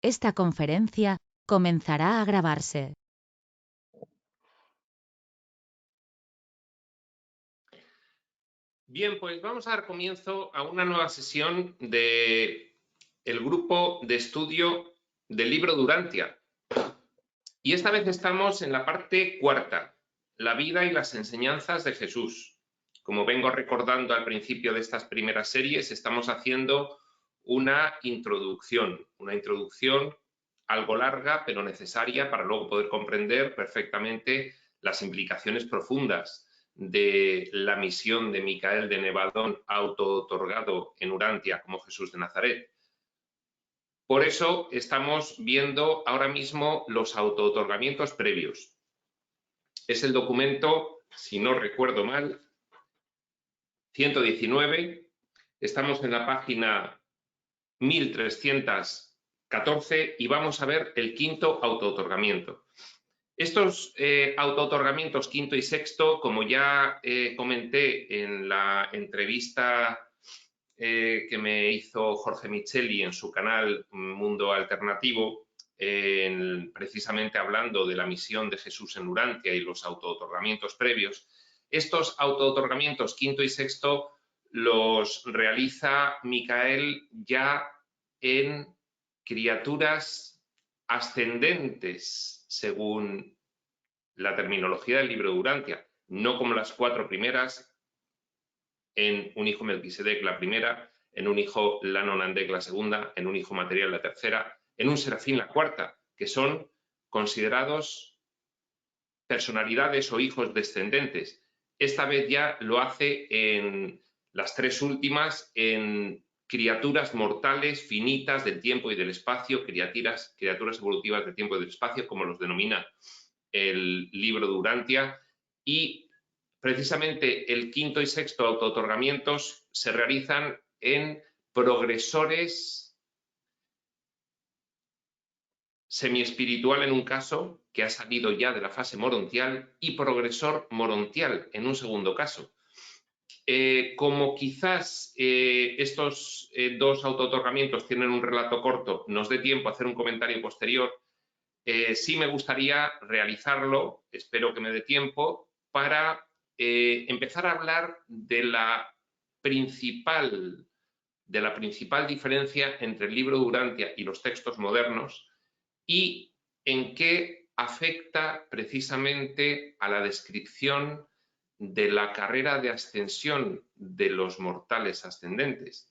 Esta conferencia comenzará a grabarse. Bien, pues vamos a dar comienzo a una nueva sesión del grupo de estudio del libro Durantia. Y esta vez estamos en la parte cuarta, la vida y las enseñanzas de Jesús. Como vengo recordando al principio de estas primeras series, estamos haciendo una introducción algo larga, pero necesaria para luego poder comprender perfectamente las implicaciones profundas de la misión de Micael de Nevadón auto-otorgado en Urantia como Jesús de Nazaret. Por eso estamos viendo ahora mismo los auto-otorgamientos previos. Es el documento, si no recuerdo mal, 119. Estamos en la página 1314 y vamos a ver el quinto auto-otorgamiento. Estos auto-otorgamientos quinto y sexto, como ya comenté en la entrevista que me hizo Jorge Micheli en su canal Mundo Alternativo, precisamente hablando de la misión de Jesús en Urantia y los auto-otorgamientos previos, estos auto-otorgamientos quinto y sexto los realiza Micael ya en criaturas ascendentes, según la terminología del libro de Urantia, no como las cuatro primeras, en un hijo Melquisedec la primera, en un hijo Lanonandec la segunda, en un hijo material la tercera, en un serafín la cuarta, que son considerados personalidades o hijos descendentes. Esta vez ya lo hace en las tres últimas, en criaturas mortales finitas del tiempo y del espacio, criaturas evolutivas del tiempo y del espacio, como los denomina el libro de Urantia, y precisamente el quinto y sexto auto-otorgamientos se realizan en progresores semiespiritual en un caso, que ha salido ya de la fase morontial, y progresor morontial en un segundo caso. Como quizás estos dos auto-otorgamientos tienen un relato corto, nos dé tiempo a hacer un comentario posterior, sí me gustaría realizarlo, espero que me dé tiempo, para empezar a hablar de la principal diferencia entre el libro de Urantia y los textos modernos y en qué afecta precisamente a la descripción de la carrera de ascensión de los mortales ascendentes.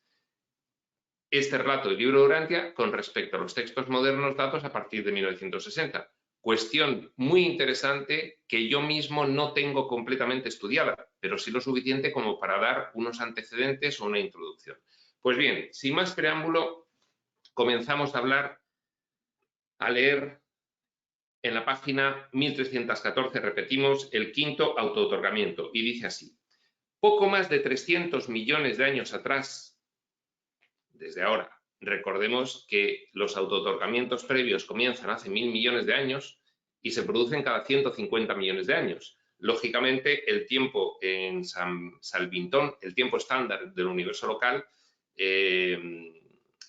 Este relato del libro de Urantia con respecto a los textos modernos datos a partir de 1960. Cuestión muy interesante que yo mismo no tengo completamente estudiada, pero sí lo suficiente como para dar unos antecedentes o una introducción. Pues bien, sin más preámbulo, comenzamos a leer en la página 1314, repetimos, el quinto auto-otorgamiento, y dice así: poco más de 300 millones de años atrás, desde ahora, recordemos que los auto-otorgamientos previos comienzan hace 1000 millones de años y se producen cada 150 millones de años. Lógicamente, el tiempo en Salvintón, el tiempo estándar del universo local,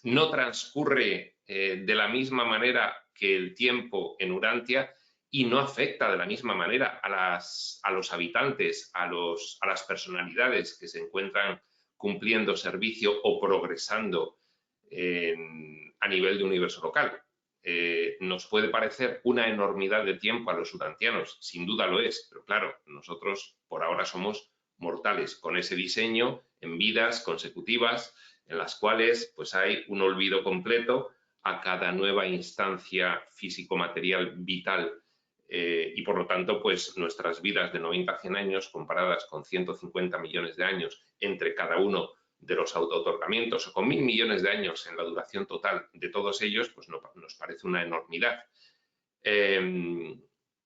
no transcurre de la misma manera que el tiempo en Urantia y no afecta de la misma manera a los habitantes, a las personalidades que se encuentran cumpliendo servicio o progresando a nivel de universo local. Nos puede parecer una enormidad de tiempo a los urantianos, sin duda lo es, pero claro, nosotros por ahora somos mortales, con ese diseño en vidas consecutivas en las cuales pues hay un olvido completo a cada nueva instancia físico-material vital y por lo tanto pues nuestras vidas de 90 a 100 años comparadas con 150 millones de años entre cada uno de los auto-otorgamientos o con 1000 millones de años en la duración total de todos ellos, pues nos parece una enormidad.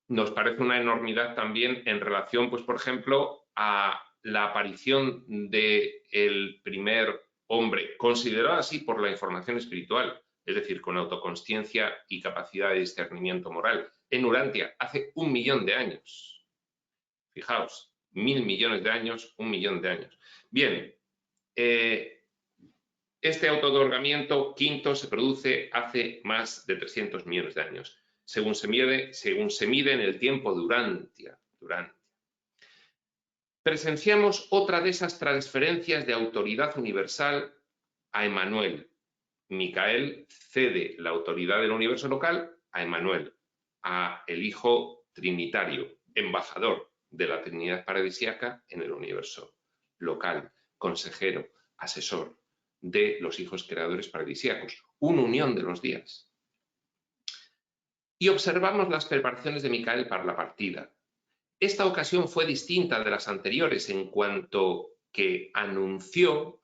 Nos parece una enormidad también en relación, pues por ejemplo, a la aparición del primer hombre, considerado así por la información espiritual, es decir, con autoconsciencia y capacidad de discernimiento moral, en Urantia, hace 1 millón de años. Fijaos, 1000 millones de años, 1 millón de años. Bien, Este autootorgamiento quinto se produce hace más de 300 millones de años, según se mide en el tiempo de Urantia. Presenciamos otra de esas transferencias de autoridad universal a Emmanuel. Micael cede la autoridad del universo local a Emmanuel, a el Hijo Trinitario, embajador de la Trinidad paradisíaca en el universo local, consejero, asesor de los hijos creadores paradisíacos, una unión de los días. Y observamos las preparaciones de Micael para la partida. Esta ocasión fue distinta de las anteriores en cuanto que anunció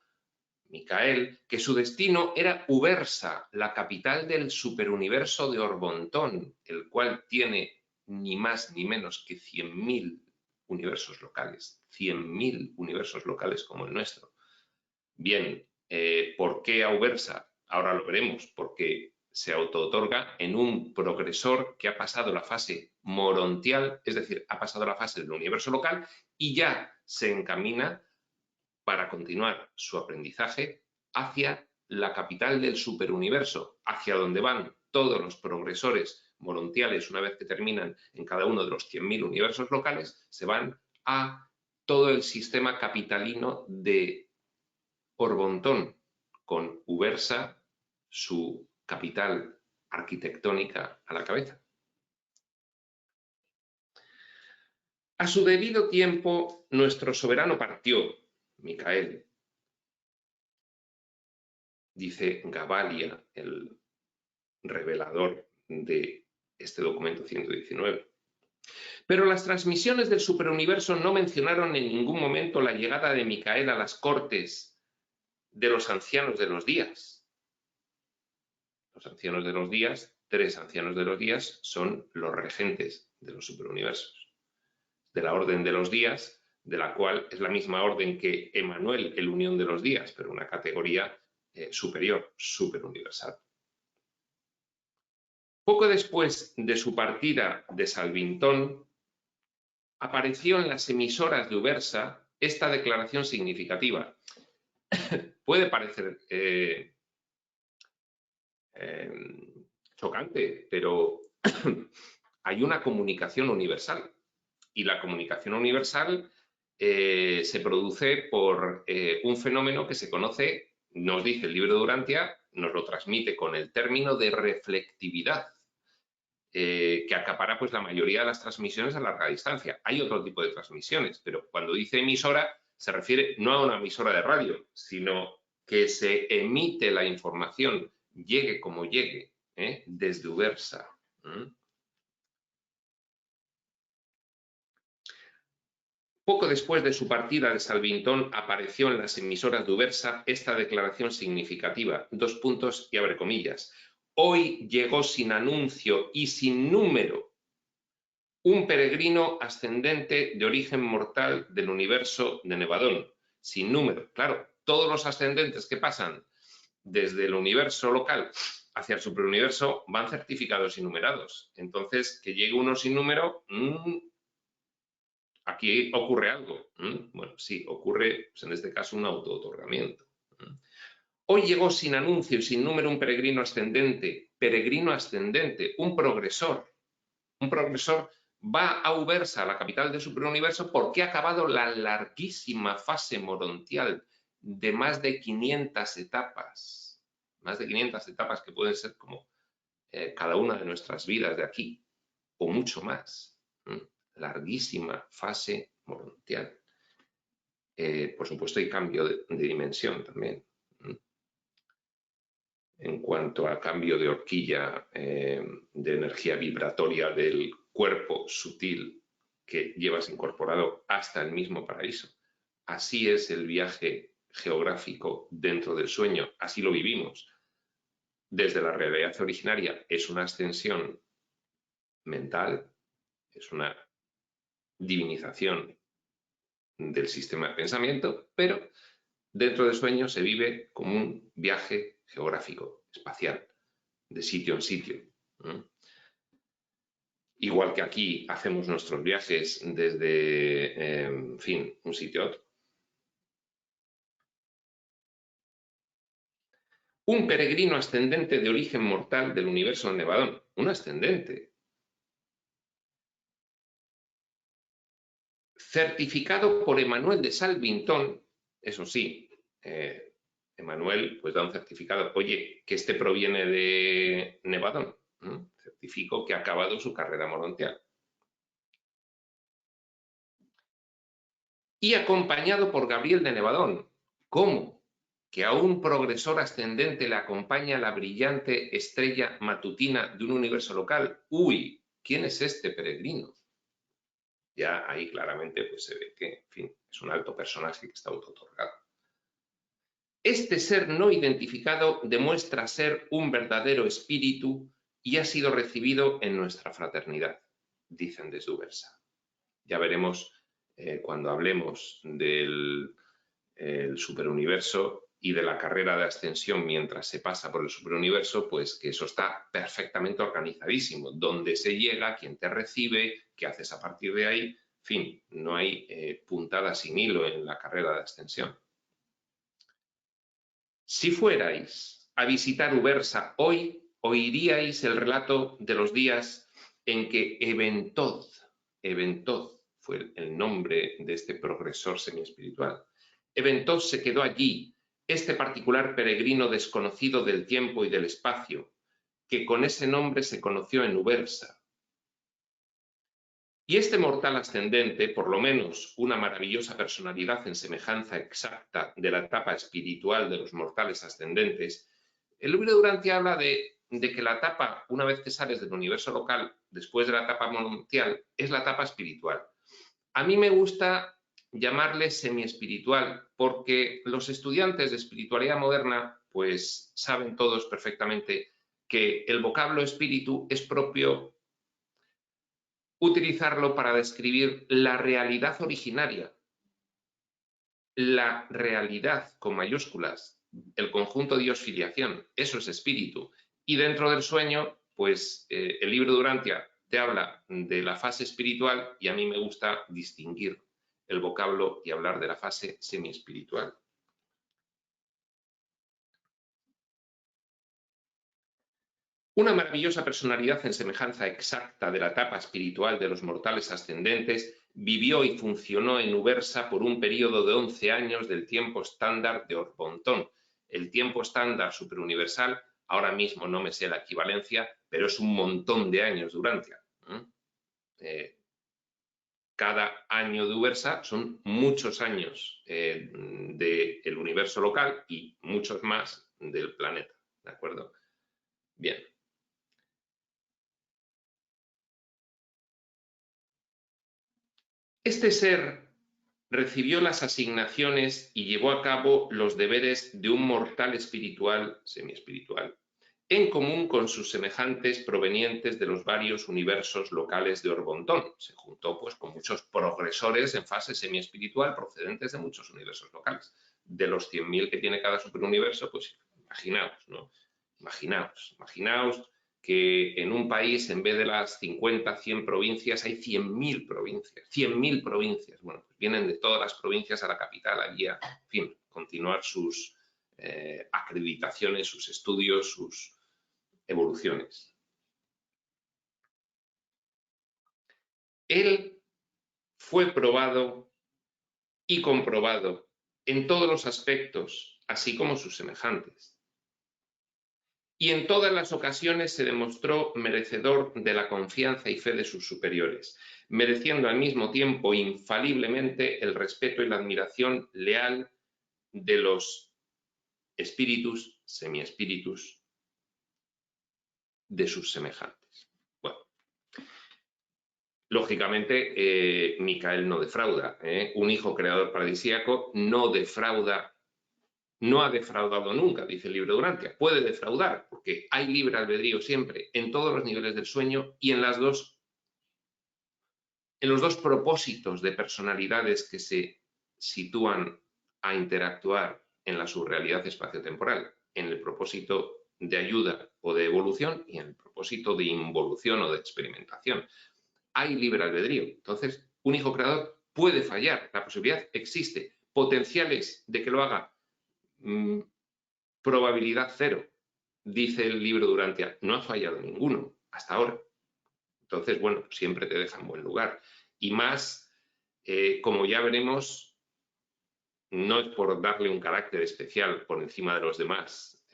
Micael que su destino era Ubersa, la capital del superuniverso de Orbontón, el cual tiene ni más ni menos que 100.000 universos locales, 100.000 universos locales como el nuestro. Bien, ¿por qué a Ubersa? Ahora lo veremos, porque se autootorga en un progresor que ha pasado la fase morontial, es decir, ha pasado la fase del universo local y ya se encamina para continuar su aprendizaje hacia la capital del superuniverso, hacia donde van todos los progresores morontiales una vez que terminan en cada uno de los 100.000 universos locales, se van a todo el sistema capitalino de Orbontón, con Ubersa, su capital arquitectónica, a la cabeza. A su debido tiempo, nuestro soberano partió, Micael, dice Gavalia, el revelador de este documento 119. Pero las transmisiones del superuniverso no mencionaron en ningún momento la llegada de Micael a las cortes de los ancianos de los días. Los ancianos de los días, 3 ancianos de los días, son los regentes de los superuniversos, de la orden de los días, de la cual es la misma orden que Emmanuel, el unión de los días, pero una categoría superior, superuniversal. Poco después de su partida de Salvintón, apareció en las emisoras de Ubersa esta declaración significativa. Puede parecer chocante, pero hay una comunicación universal y la comunicación universal se produce por un fenómeno que se conoce, nos dice el libro de Urantia, nos lo transmite con el término de reflectividad, que acapara pues la mayoría de las transmisiones a larga distancia. Hay otro tipo de transmisiones, pero cuando dice emisora se refiere no a una emisora de radio, sino que se emite la información, llegue como llegue, desde Ubersa. Poco después de su partida de Salvintón apareció en las emisoras de Ubersa esta declaración significativa, 2 puntos y abre comillas. Hoy llegó sin anuncio y sin número un peregrino ascendente de origen mortal del universo de Nevadón, sin número. Claro, todos los ascendentes que pasan desde el universo local hacia el superuniverso van certificados y numerados. Entonces, que llegue uno sin número, aquí ocurre algo. Bueno, sí, ocurre, pues en este caso, un autootorgamiento. Hoy llegó sin anuncio y sin número un peregrino ascendente, un progresor. Un progresor va a Ubersa, la capital del superuniverso, porque ha acabado la larguísima fase morontial de más de 500 etapas. Más de 500 etapas que pueden ser como cada una de nuestras vidas de aquí, o mucho más. Larguísima fase morontial. Por supuesto, hay cambio de dimensión también. En cuanto a cambio de horquilla de energía vibratoria del cuerpo sutil que llevas incorporado hasta el mismo paraíso. Así es el viaje geográfico dentro del sueño, así lo vivimos. Desde la realidad originaria es una ascensión mental, es una divinización del sistema de pensamiento, pero dentro del sueño se vive como un viaje geográfico, espacial, de sitio en sitio. Igual que aquí hacemos nuestros viajes desde, en fin, un sitio a otro. Un peregrino ascendente de origen mortal del universo de Nevadón. Un ascendente. Certificado por Emanuel de Salvintón, eso sí, Emanuel pues da un certificado, oye, que este proviene de Nevadón, certifico que ha acabado su carrera morontial. Y acompañado por Gabriel de Nevadón. ¿Cómo? Que a un progresor ascendente le acompaña la brillante estrella matutina de un universo local. Uy, ¿quién es este peregrino? Ya ahí claramente pues se ve que, en fin, es un alto personaje que está auto-otorgado. Este ser no identificado demuestra ser un verdadero espíritu y ha sido recibido en nuestra fraternidad, dicen desde Ubersa. Ya veremos cuando hablemos del superuniverso y de la carrera de ascensión mientras se pasa por el superuniverso, pues que eso está perfectamente organizadísimo. Dónde se llega, quién te recibe, qué haces a partir de ahí. En fin, no hay puntada sin hilo en la carrera de ascensión. Si fuerais a visitar Ubersa hoy, oiríais el relato de los días en que Eventoz fue el nombre de este progresor semiespiritual. Eventoz se quedó allí, este particular peregrino desconocido del tiempo y del espacio, que con ese nombre se conoció en Ubersa. Y este mortal ascendente, por lo menos una maravillosa personalidad en semejanza exacta de la etapa espiritual de los mortales ascendentes, el libro de Duranti habla de que la etapa, una vez que sales del universo local, después de la etapa morontial, es la etapa espiritual. A mí me gusta llamarle semi-espiritual porque los estudiantes de espiritualidad moderna pues saben todos perfectamente que el vocablo espíritu es propio utilizarlo para describir la realidad originaria, la realidad con mayúsculas, el conjunto Dios-filiación, eso es espíritu. Y dentro del sueño, pues el libro de Durantia te habla de la fase espiritual y a mí me gusta distinguir el vocablo y hablar de la fase semi-espiritual. Una maravillosa personalidad en semejanza exacta de la etapa espiritual de los mortales ascendentes vivió y funcionó en Ubersa por un periodo de 11 años del tiempo estándar de Orbontón. El tiempo estándar superuniversal, ahora mismo no me sé la equivalencia, pero es un montón de años durante. Cada año de Ubersa son muchos años del universo local y muchos más del planeta, ¿de acuerdo? Bien. Este ser recibió las asignaciones y llevó a cabo los deberes de un mortal espiritual, semiespiritual, en común con sus semejantes provenientes de los varios universos locales de Orbontón. Se juntó pues con muchos progresores en fase semiespiritual procedentes de muchos universos locales. De los 100.000 que tiene cada superuniverso, pues imaginaos, ¿no? Imaginaos que en un país, en vez de las 50, 100 provincias, hay 100.000 provincias. 100.000 provincias. Bueno, pues vienen de todas las provincias a la capital, allí a, en fin, continuar sus acreditaciones, sus estudios, sus evoluciones. Él fue probado y comprobado en todos los aspectos, así como sus semejantes. Y en todas las ocasiones se demostró merecedor de la confianza y fe de sus superiores, mereciendo al mismo tiempo infaliblemente el respeto y la admiración leal de los espíritus, semiespíritus, de sus semejantes. Bueno, lógicamente Micael no defrauda, un hijo creador paradisíaco no defrauda. No ha defraudado nunca, dice el libro de Durantia. Puede defraudar, porque hay libre albedrío siempre, en todos los niveles del sueño y en los dos propósitos de personalidades que se sitúan a interactuar en la subrealidad espaciotemporal, en el propósito de ayuda o de evolución y en el propósito de involución o de experimentación. Hay libre albedrío. Entonces, un hijo creador puede fallar, la posibilidad existe. Potenciales de que lo haga probabilidad cero, dice el libro Durantia. No ha fallado ninguno hasta ahora. Entonces, bueno, siempre te deja en buen lugar. Y más, como ya veremos, no es por darle un carácter especial por encima de los demás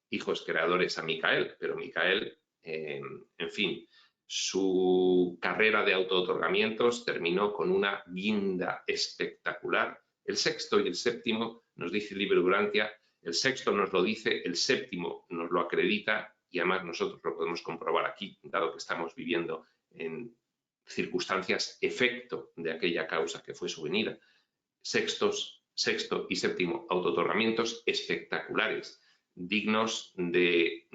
hijos creadores a Micael, pero Micael, en fin, su carrera de autootorgamientos terminó con una guinda espectacular. El sexto y el séptimo, nos dice el libro Durantia, el sexto nos lo dice, el séptimo nos lo acredita y además nosotros lo podemos comprobar aquí, dado que estamos viviendo en circunstancias efecto de aquella causa que fue su venida. Sexto y séptimo autootorgamientos espectaculares, dignos de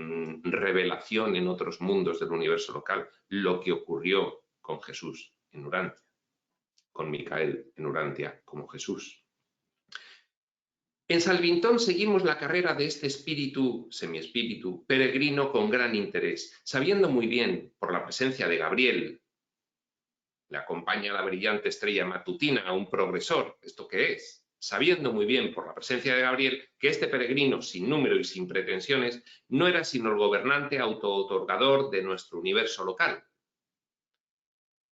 revelación en otros mundos del universo local, lo que ocurrió con Jesús en Urantia, con Micael en Urantia como Jesús. En Salvintón seguimos la carrera de este espíritu, semiespíritu, peregrino con gran interés, sabiendo muy bien, por la presencia de Gabriel, le acompaña la brillante estrella matutina a un progresor, ¿esto qué es? Sabiendo muy bien, por la presencia de Gabriel, que este peregrino sin número y sin pretensiones no era sino el gobernante autootorgador de nuestro universo local.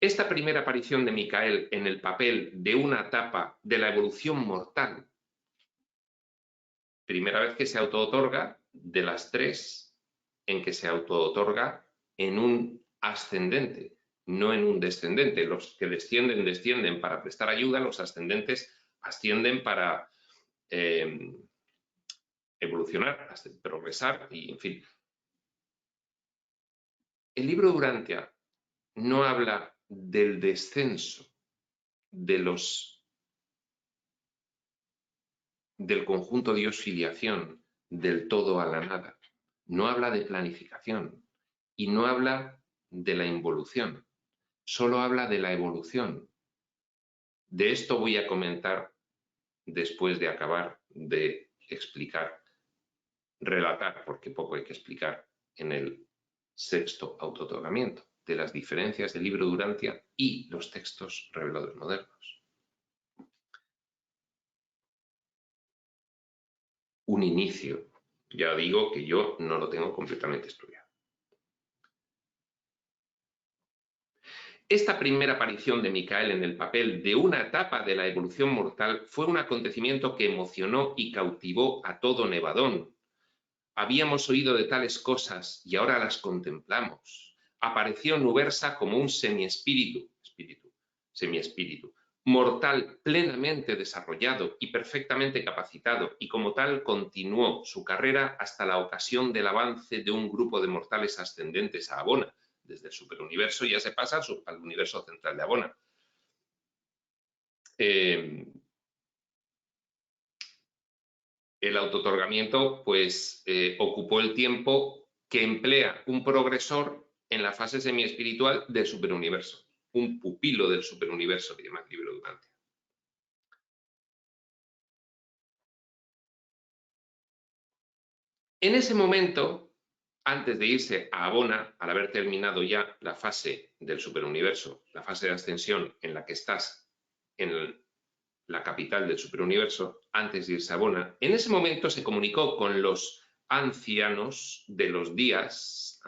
Esta primera aparición de Micael en el papel de una etapa de la evolución mortal, primera vez que se autootorga de las tres en que se autootorga en un ascendente, no en un descendente. Los que descienden, descienden para prestar ayuda, los ascendentes ascienden para evolucionar, progresar y, en fin. El libro Durantia no habla del descenso del conjunto Dios-filiación del todo a la nada. No habla de planificación y no habla de la involución. Solo habla de la evolución. De esto voy a comentar después de acabar de explicar, relatar, porque poco hay que explicar, en el sexto autootorgamiento, de las diferencias del libro Durantia y los textos reveladores modernos. Un inicio. Ya digo que yo no lo tengo completamente estudiado. Esta primera aparición de Micael en el papel de una etapa de la evolución mortal fue un acontecimiento que emocionó y cautivó a todo Nevadón. Habíamos oído de tales cosas y ahora las contemplamos. Apareció Nubersa como un semiespíritu, mortal plenamente desarrollado y perfectamente capacitado, y como tal continuó su carrera hasta la ocasión del avance de un grupo de mortales ascendentes a Abona. Desde el superuniverso ya se pasa al universo central de Abona. El autootorgamiento pues ocupó el tiempo que emplea un progresor en la fase semiespiritual del superuniverso, un pupilo del superuniverso, que llama el libro Durantia. En ese momento, antes de irse a Abona, al haber terminado ya la fase del superuniverso, la fase de ascensión en la que estás en la capital del superuniverso, antes de irse a Abona, en ese momento se comunicó con los ancianos de los días,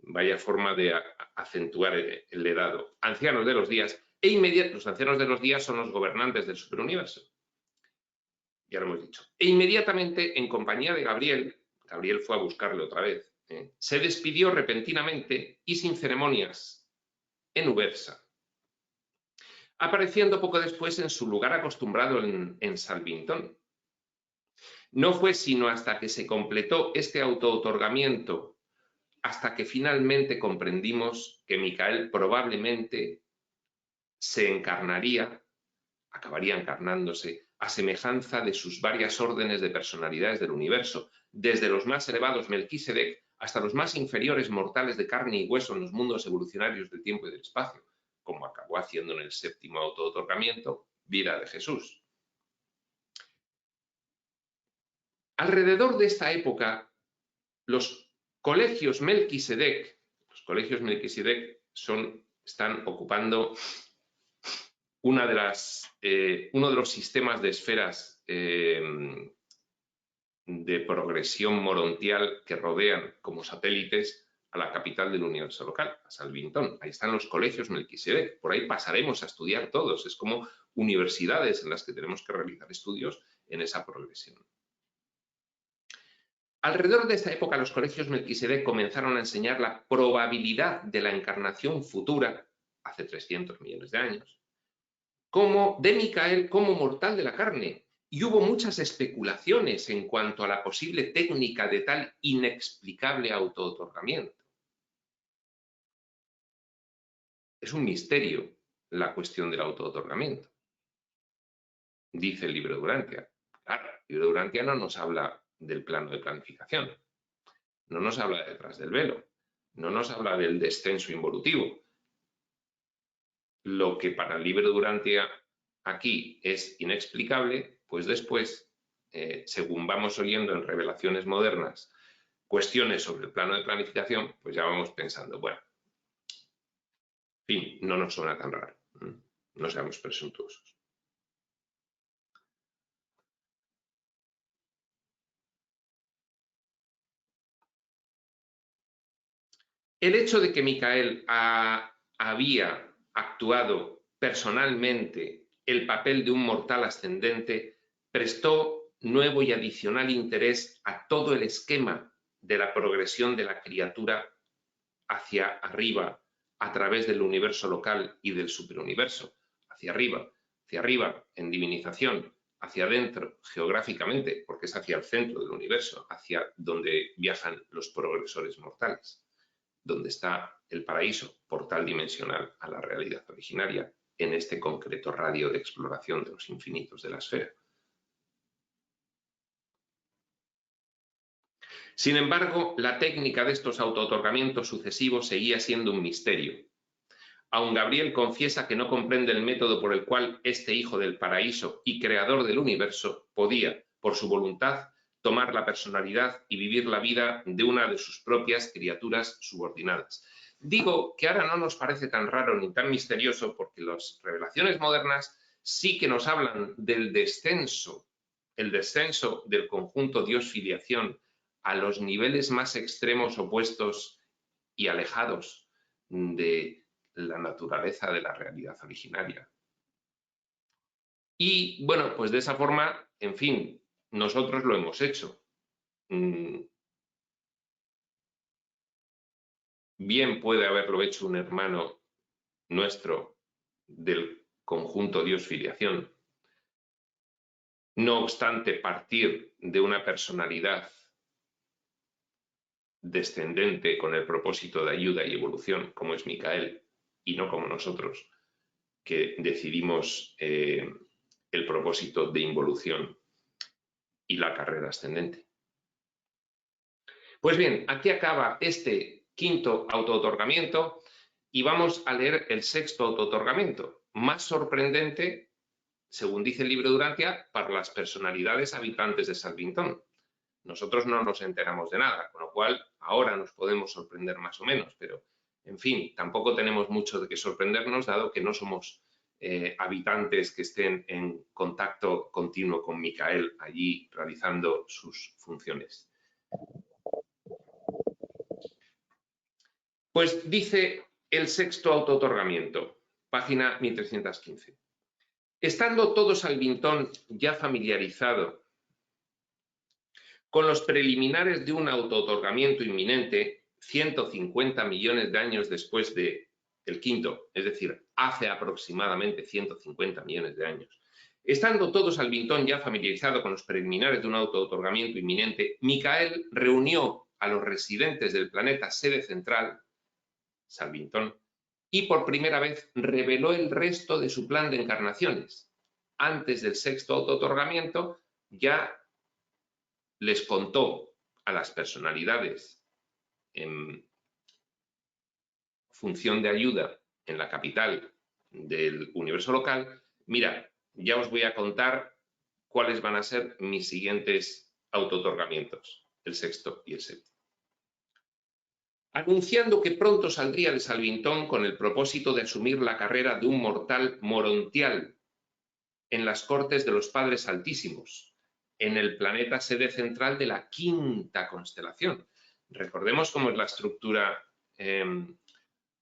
vaya forma de acentuar el edado, ancianos de los días, los ancianos de los días son los gobernantes del superuniverso. Ya lo hemos dicho. E inmediatamente, en compañía de Gabriel fue a buscarle otra vez, se despidió repentinamente y sin ceremonias en Nubersa, apareciendo poco después en su lugar acostumbrado en Salvintón. No fue sino hasta que se completó este autootorgamiento, hasta que finalmente comprendimos que Micael probablemente se encarnaría, acabaría encarnándose, a semejanza de sus varias órdenes de personalidades del universo, desde los más elevados Melquisedec hasta los más inferiores mortales de carne y hueso en los mundos evolucionarios del tiempo y del espacio, como acabó haciendo en el séptimo autootorgamiento, vida de Jesús. Alrededor de esta época, los colegios Melquisedec están ocupando uno de los sistemas de esferas de progresión morontial que rodean como satélites a la capital del universo local, a Salvintón. Ahí están los colegios Melquisedec, por ahí pasaremos a estudiar todos, es como universidades en las que tenemos que realizar estudios en esa progresión. Alrededor de esta época los colegios Melquisedec comenzaron a enseñar la probabilidad de la encarnación futura, hace 300 millones de años, de Micael como mortal de la carne, y hubo muchas especulaciones en cuanto a la posible técnica de tal inexplicable autootorgamiento. Es un misterio la cuestión del autootorgamiento, dice el libro de Durantia. Claro, el libro de Durantia no nos habla del plano de planificación, no nos habla de detrás del velo, no nos habla del descenso involutivo. Lo que para el libro de Durantia aquí es inexplicable, pues después, según vamos oyendo en revelaciones modernas, cuestiones sobre el plano de planificación, pues ya vamos pensando, bueno, en fin, no nos suena tan raro, no seamos presuntuosos. El hecho de que Micael había actuado personalmente el papel de un mortal ascendente prestó nuevo y adicional interés a todo el esquema de la progresión de la criatura hacia arriba a través del universo local y del superuniverso, hacia arriba en divinización, hacia adentro geográficamente, porque es hacia el centro del universo, hacia donde viajan los progresores mortales, donde está el paraíso, portal dimensional a la realidad originaria, en este concreto radio de exploración de los infinitos de la esfera. Sin embargo, la técnica de estos autootorgamientos sucesivos seguía siendo un misterio. Aun Gabriel confiesa que no comprende el método por el cual este hijo del paraíso y creador del universo podía, por su voluntad, tomar la personalidad y vivir la vida de una de sus propias criaturas subordinadas. Digo que ahora no nos parece tan raro ni tan misterioso porque las revelaciones modernas sí que nos hablan del descenso, el descenso del conjunto Dios-filiación a los niveles más extremos, opuestos y alejados de la naturaleza de la realidad originaria. Y bueno, pues de esa forma, en fin, nosotros lo hemos hecho. Bien puede haberlo hecho un hermano nuestro del conjunto Dios-filiación. No obstante, partir de una personalidad descendente con el propósito de ayuda y evolución, como es Micael, y no como nosotros, que decidimos el propósito de involución y la carrera ascendente. Pues bien, aquí acaba este quinto autootorgamiento y vamos a leer el sexto autootorgamiento, más sorprendente, según dice el libro de Durantia, para las personalidades habitantes de Salvintón. Nosotros no nos enteramos de nada, con lo cual ahora nos podemos sorprender más o menos, pero en fin, tampoco tenemos mucho de qué sorprendernos, dado que no somos habitantes que estén en contacto continuo con Micael allí realizando sus funciones. Pues dice el sexto autootorgamiento, página 1315. Estando todo Salvintón ya familiarizado con los preliminares de un autootorgamiento inminente, 150 millones de años después del quinto, es decir, hace aproximadamente 150 millones de años. Estando todo Salvintón ya familiarizado con los preliminares de un autootorgamiento inminente, Micael reunió a los residentes del planeta sede central, Salvintón, y por primera vez reveló el resto de su plan de encarnaciones. Antes del sexto autootorgamiento ya les contó a las personalidades en función de ayuda en la capital del universo local, mira, ya os voy a contar cuáles van a ser mis siguientes autootorgamientos, el sexto y el séptimo. Anunciando que pronto saldría de Salvintón con el propósito de asumir la carrera de un mortal morontial en las cortes de los Padres Altísimos, en el planeta sede central de la quinta constelación. Recordemos cómo es la estructura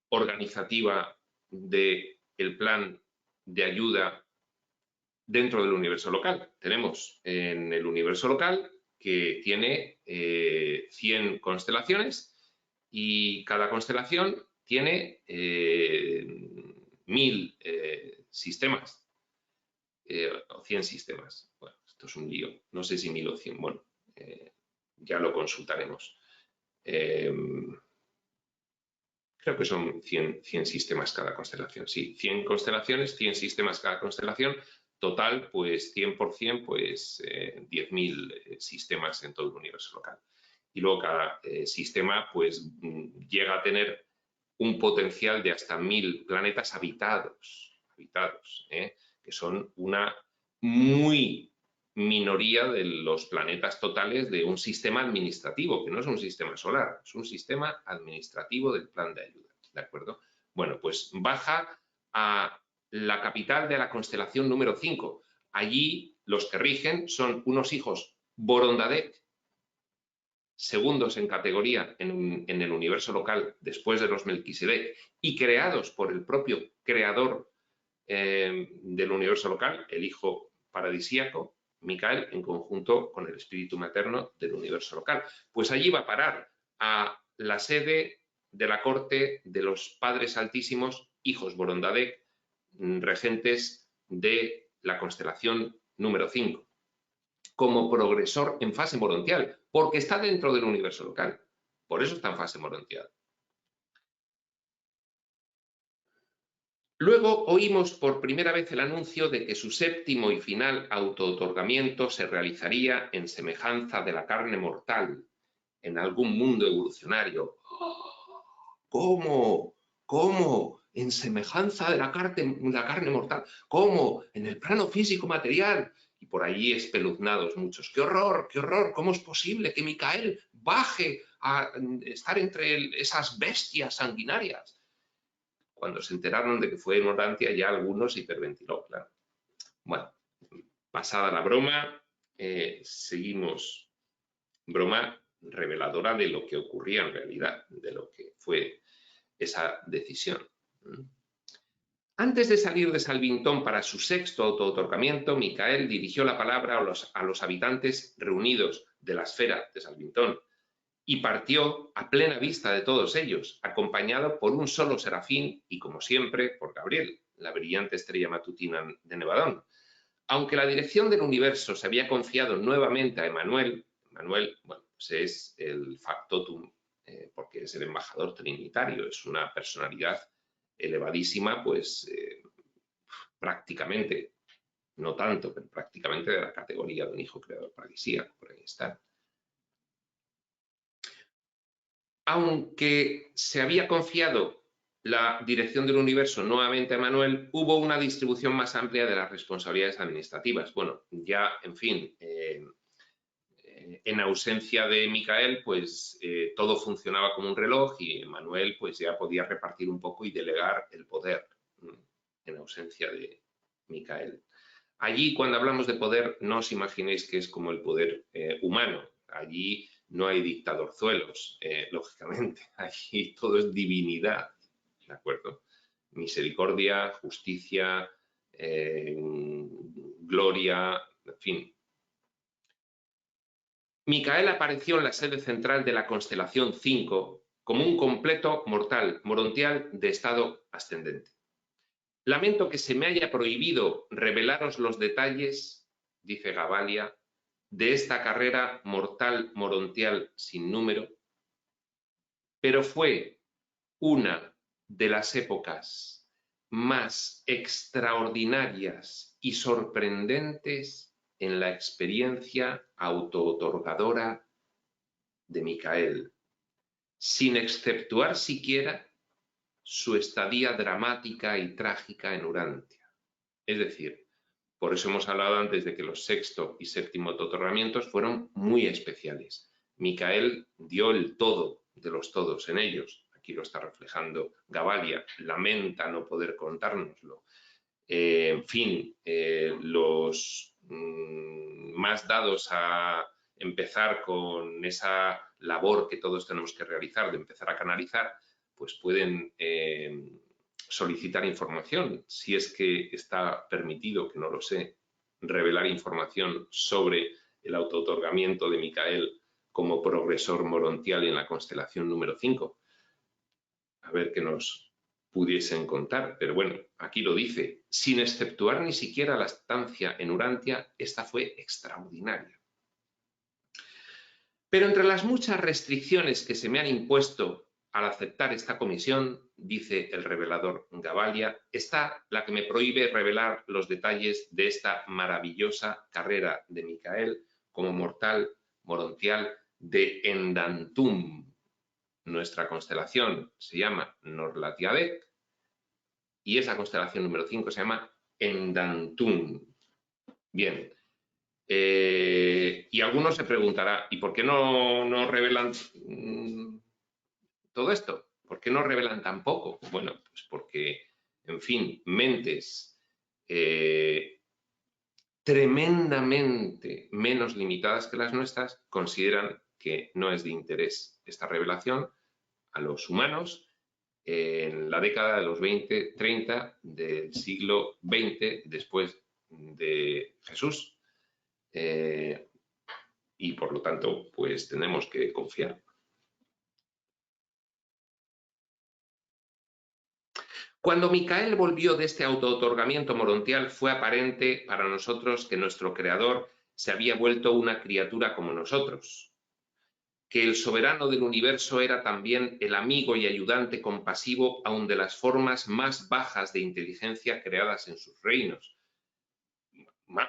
organizativa del plan de ayuda dentro del universo local. Tenemos en el universo local que tiene 100 constelaciones y cada constelación tiene 1000 sistemas o 100 sistemas. Bueno, esto es un lío. No sé si 1000 o 100. Bueno, ya lo consultaremos. Creo que son 100 sistemas cada constelación. Sí, 100 constelaciones, 100 sistemas cada constelación. Total, pues 100%, pues 10.000 sistemas en todo el universo local. Y luego cada sistema, pues llega a tener un potencial de hasta 1000 planetas habitados, que son una muy minoría de los planetas totales de un sistema administrativo, que no es un sistema solar, es un sistema administrativo del plan de ayuda, ¿de acuerdo? Bueno, pues baja a la capital de la constelación número 5. Allí los que rigen son unos hijos Borondadek, segundos en categoría en el universo local después de los Melquisedec y creados por el propio creador del universo local, el hijo paradisíaco, Micael, en conjunto con el espíritu materno del universo local. Pues allí va a parar a la sede de la corte de los Padres Altísimos, hijos Borondadek, regentes de la constelación número 5, como progresor en fase morontial, porque está dentro del universo local. Por eso está en fase morontial. Luego oímos por primera vez el anuncio de que su séptimo y final autootorgamiento se realizaría en semejanza de la carne mortal, en algún mundo evolucionario. ¿Cómo? ¿Cómo? ¿En semejanza de la carne mortal? ¿Cómo? ¿En el plano físico material? Y por allí espeluznados muchos. ¡Qué horror! ¡Qué horror! ¿Cómo es posible que Micael baje a estar entre esas bestias sanguinarias? Cuando se enteraron de que fue en Orantia, ya algunos hiperventiló, claro. Bueno, pasada la broma, seguimos. Broma reveladora de lo que ocurría en realidad, de lo que fue esa decisión. Antes de salir de Salvintón para su sexto autootorgamiento, Micael dirigió la palabra a los habitantes reunidos de la esfera de Salvintón y partió a plena vista de todos ellos, acompañado por un solo serafín y, como siempre, por Gabriel, la brillante estrella matutina de Nevadón. Aunque la dirección del universo se había confiado nuevamente a Emmanuel, bueno, pues es el factotum, porque es el embajador trinitario, es una personalidad elevadísima, pues prácticamente, no tanto, pero prácticamente de la categoría de un hijo creador paradisíaco, por ahí está. Aunque se había confiado la dirección del universo nuevamente a Manuel, hubo una distribución más amplia de las responsabilidades administrativas. Bueno, ya, en fin, en ausencia de Micael, pues todo funcionaba como un reloj y Manuel pues ya podía repartir un poco y delegar el poder en ausencia de Micael. Allí, cuando hablamos de poder, no os imaginéis que es como el poder humano. Allí no hay dictadorzuelos, lógicamente. Allí todo es divinidad, ¿de acuerdo? Misericordia, justicia, gloria, en fin. Micael apareció en la sede central de la constelación 5 como un completo mortal, morontial de estado ascendente. Lamento que se me haya prohibido revelaros los detalles, dice Gabalia, de esta carrera mortal morontial sin número, pero fue una de las épocas más extraordinarias y sorprendentes en la experiencia autootorgadora de Micael, sin exceptuar siquiera su estadía dramática y trágica en Urantia. Es decir, por eso hemos hablado antes de que los sexto y séptimo autootorgamientos fueron muy especiales. Micael dio el todo de los todos en ellos. Aquí lo está reflejando Gabalia. Lamenta no poder contárnoslo. En fin, los más dados a empezar con esa labor que todos tenemos que realizar de empezar a canalizar, pues pueden solicitar información, si es que está permitido, que no lo sé, revelar información sobre el autootorgamiento de Micael como progresor morontial en la constelación número 5. A ver qué nos pudiesen contar, pero bueno, aquí lo dice, sin exceptuar ni siquiera la estancia en Urantia, esta fue extraordinaria. Pero entre las muchas restricciones que se me han impuesto al aceptar esta comisión, dice el revelador Gavalia, está la que me prohíbe revelar los detalles de esta maravillosa carrera de Micael como mortal morontial de Endantum. Nuestra constelación se llama Norlatiadec y esa constelación número 5 se llama Endantum. Bien. Y algunos se preguntará, ¿y por qué no revelan todo esto? ¿Por qué no revelan tan poco? Bueno, pues porque, en fin, mentes tremendamente menos limitadas que las nuestras consideran que no es de interés esta revelación a los humanos en la década de los 20-30 del siglo XX después de Jesús. Y por lo tanto, pues tenemos que confiar. Cuando Micael volvió de este autootorgamiento morontial, fue aparente para nosotros que nuestro Creador se había vuelto una criatura como nosotros, que el soberano del universo era también el amigo y ayudante compasivo aun de las formas más bajas de inteligencia creadas en sus reinos.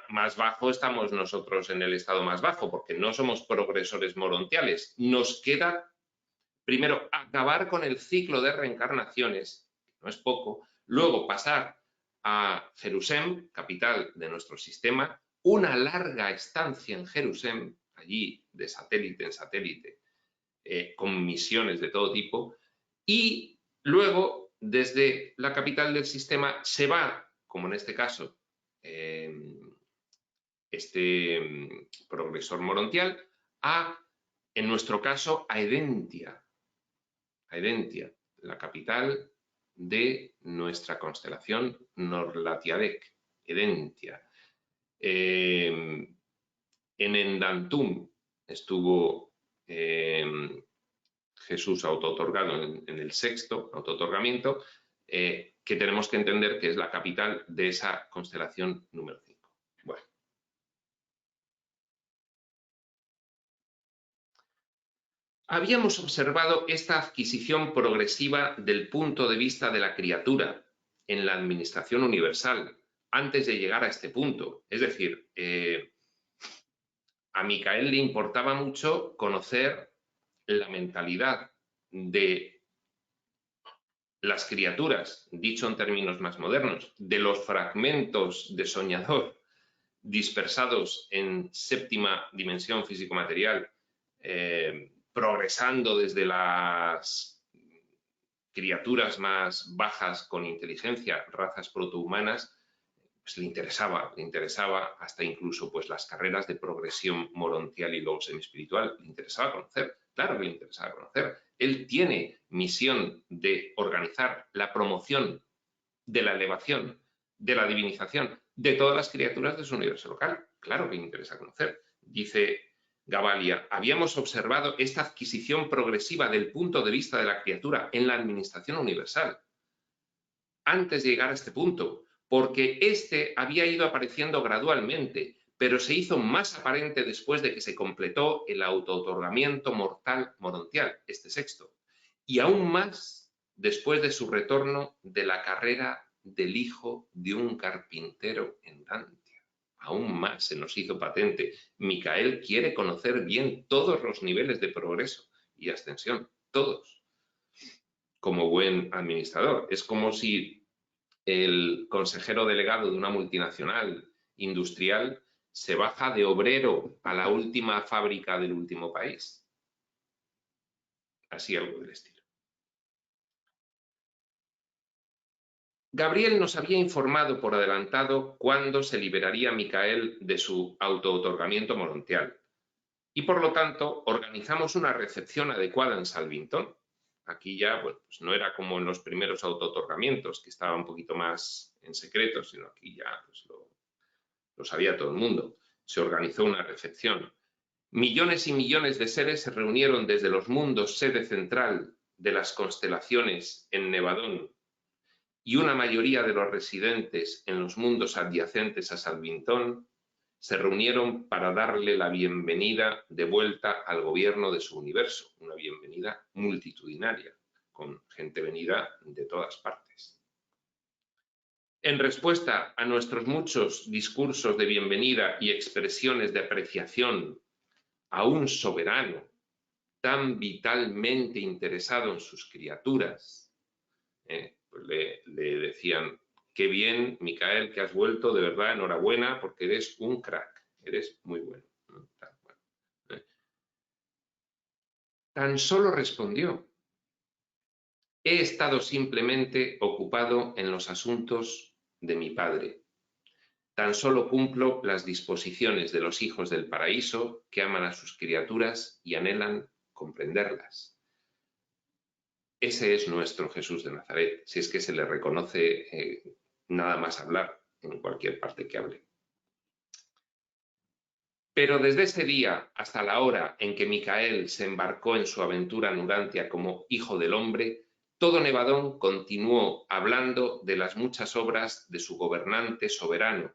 Más bajo estamos nosotros en el estado más bajo, porque no somos progresores morontiales. Nos queda, primero, acabar con el ciclo de reencarnaciones, no es poco, luego pasar a Jerusalén, capital de nuestro sistema, una larga estancia en Jerusalén, allí de satélite en satélite, con misiones de todo tipo, y luego, desde la capital del sistema, se va, como en este caso, progresor morontial, en nuestro caso, a Edentia, la capital de nuestra constelación Norlatiadec, Edentia. En Endantum estuvo Jesús autootorgado en el sexto autootorgamiento, que tenemos que entender que es la capital de esa constelación número 5. Bueno. Habíamos observado esta adquisición progresiva del punto de vista de la criatura en la administración universal antes de llegar a este punto. Es decir, a Micael le importaba mucho conocer la mentalidad de las criaturas, dicho en términos más modernos, de los fragmentos de soñador dispersados en séptima dimensión físico-material, progresando desde las criaturas más bajas con inteligencia, razas protohumanas, pues le interesaba hasta incluso pues las carreras de progresión morontial y luego semiespiritual, le interesaba conocer, claro que le interesaba conocer. Él tiene misión de organizar la promoción de la elevación, de la divinización de todas las criaturas de su universo local. Claro que le interesa conocer. Dice Gavalia, habíamos observado esta adquisición progresiva del punto de vista de la criatura en la administración universal. Antes de llegar a este punto, porque este había ido apareciendo gradualmente, pero se hizo más aparente después de que se completó el autootorgamiento mortal morontial, este sexto, y aún más después de su retorno de la carrera del hijo de un carpintero en Dantia. Aún más se nos hizo patente. Micael quiere conocer bien todos los niveles de progreso y ascensión, todos, como buen administrador. Es como si el consejero delegado de una multinacional industrial se baja de obrero a la última fábrica del último país. Así algo del estilo. Gabriel nos había informado por adelantado cuándo se liberaría a Micael de su autootorgamiento morontial y, por lo tanto, organizamos una recepción adecuada en Salvington. Aquí ya, bueno, pues no era como en los primeros autootorgamientos, que estaba un poquito más en secreto, sino aquí ya pues, lo sabía todo el mundo. Se organizó una recepción. Millones y millones de seres se reunieron desde los mundos sede central de las constelaciones en Nevadón y una mayoría de los residentes en los mundos adyacentes a Salvington se reunieron para darle la bienvenida de vuelta al gobierno de su universo, una bienvenida multitudinaria, con gente venida de todas partes. En respuesta a nuestros muchos discursos de bienvenida y expresiones de apreciación a un soberano tan vitalmente interesado en sus criaturas, pues le decían: qué bien, Micael, que has vuelto, de verdad, enhorabuena, porque eres un crack, eres muy bueno. Tan solo respondió: he estado simplemente ocupado en los asuntos de mi padre. Tan solo cumplo las disposiciones de los hijos del paraíso que aman a sus criaturas y anhelan comprenderlas. Ese es nuestro Jesús de Nazaret, si es que se le reconoce nada más hablar en cualquier parte que hable. Pero desde ese día hasta la hora en que Micael se embarcó en su aventura en Urantia como hijo del hombre, todo Nevadón continuó hablando de las muchas obras de su gobernante soberano,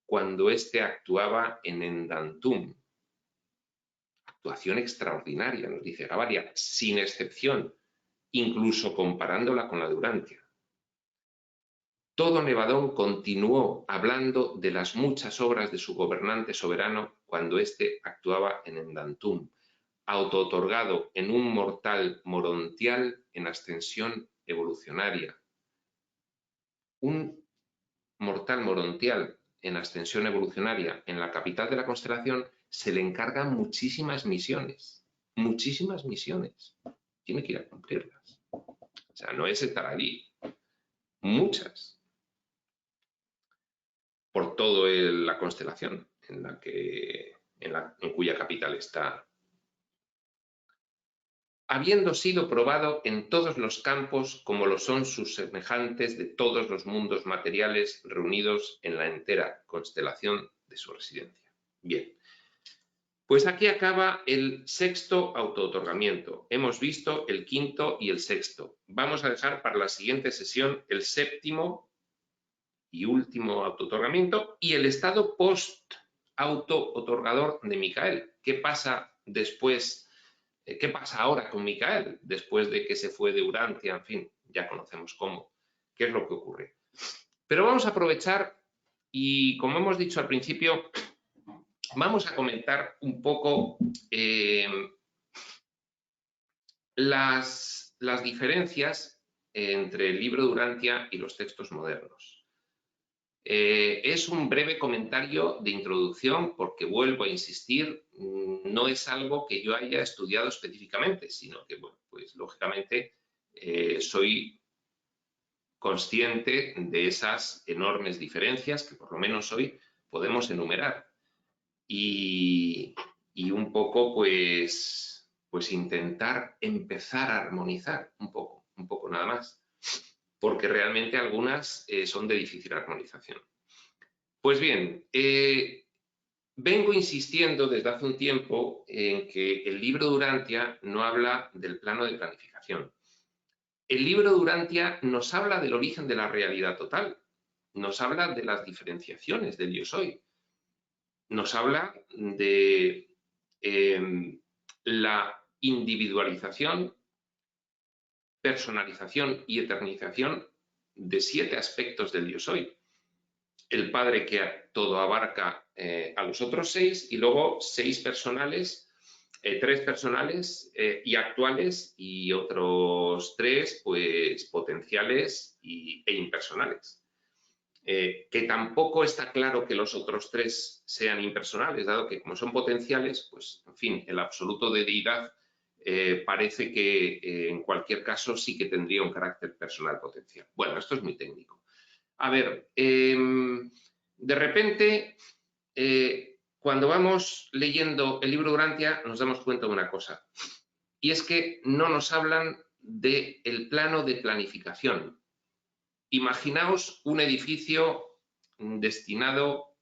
cuando éste actuaba en Endantum. Actuación extraordinaria, nos dice Gabaria, sin excepción, incluso comparándola con la de Urantia. Todo Nevadón continuó hablando de las muchas obras de su gobernante soberano cuando éste actuaba en Endantum, autootorgado en un mortal morontial en ascensión evolucionaria. Un mortal morontial en ascensión evolucionaria en la capital de la constelación se le encargan muchísimas misiones. Muchísimas misiones. Tiene que ir a cumplirlas. O sea, no es estar allí. Muchas. Por toda la constelación en cuya capital está. Habiendo sido probado en todos los campos como lo son sus semejantes de todos los mundos materiales reunidos en la entera constelación de su residencia. Bien, pues aquí acaba el sexto autootorgamiento. Hemos visto el quinto y el sexto. Vamos a dejar para la siguiente sesión el séptimo y último autootorgamiento y el estado post-autootorgador de Micael. ¿Qué pasa después? ¿Qué pasa ahora con Micael después de que se fue de Urantia? En fin, ya conocemos cómo, qué es lo que ocurre. Pero vamos a aprovechar y, como hemos dicho al principio, vamos a comentar un poco las diferencias entre el libro de Urantia y los textos modernos. Es un breve comentario de introducción porque, vuelvo a insistir, no es algo que yo haya estudiado específicamente, sino que, bueno, pues lógicamente soy consciente de esas enormes diferencias que por lo menos hoy podemos enumerar y un poco pues intentar empezar a armonizar un poco nada más, porque realmente algunas son de difícil armonización. Pues bien, vengo insistiendo desde hace un tiempo en que el libro de Urantia no habla del plano de planificación. El libro de Urantia nos habla del origen de la realidad total, nos habla de las diferenciaciones del yo soy, nos habla de la individualización, personalización y eternización de 7 aspectos del yo soy. El Padre que todo abarca a los otros 6 y luego 6 personales, 3 personales y actuales y otros 3 pues potenciales e impersonales. Que tampoco está claro que los otros 3 sean impersonales, dado que como son potenciales, pues en fin, el absoluto de deidad parece que en cualquier caso sí que tendría un carácter personal potencial. Bueno, esto es muy técnico. A ver, de repente, cuando vamos leyendo el libro Durantia, nos damos cuenta de una cosa, y es que no nos hablan del plano de planificación. Imaginaos un edificio destinado